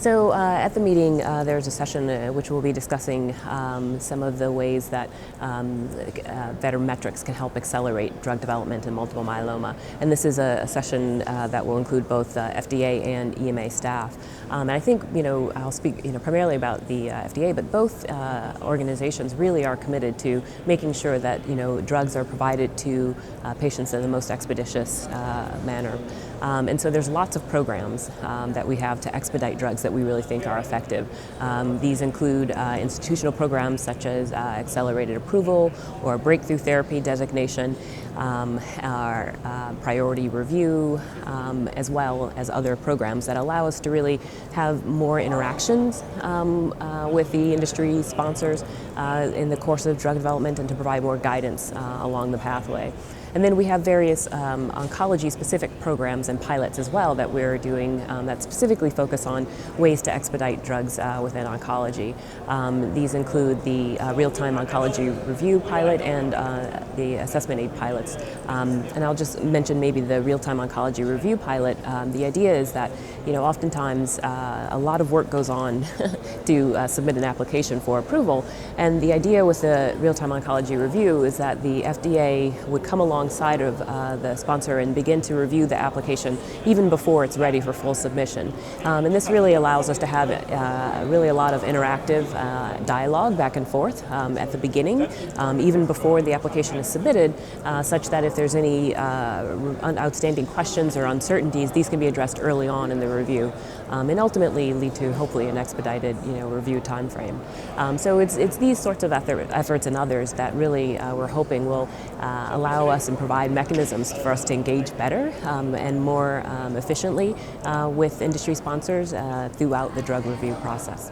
So at the meeting, there's a session which will be discussing some of the ways that better metrics can help accelerate drug development in multiple myeloma. And this is a session that will include both FDA and EMA staff. And I think, I'll speak, primarily about the FDA, but both organizations really are committed to making sure that, drugs are provided to patients in the most expeditious manner. And so there's lots of programs that we have to expedite drugs that we really think are effective. These include institutional programs such as accelerated approval or breakthrough therapy designation, our priority review, as well as other programs that allow us to really have more interactions with the industry sponsors in the course of drug development and to provide more guidance along the pathway. And then we have various oncology-specific programs and pilots as well that we're doing that specifically focus on ways to expedite drugs within oncology. These include the real-time oncology review pilot and the assessment aid pilots. And I'll just mention maybe the real-time oncology review pilot. The idea is that, oftentimes a lot of work goes on to submit an application for approval. And the idea with the real-time oncology review is that the FDA would come alongside of the sponsor and begin to review the application even before it's ready for full submission. And this really allows us to have really a lot of interactive dialogue back and forth at the beginning, even before the application is submitted, such that if there's any outstanding questions or uncertainties, these can be addressed early on in the review and ultimately lead to hopefully an expedited review time frame. So it's these sorts of efforts and others that really we're hoping will allow us and provide mechanisms for us to engage better and more efficiently with industry sponsors throughout the drug review process.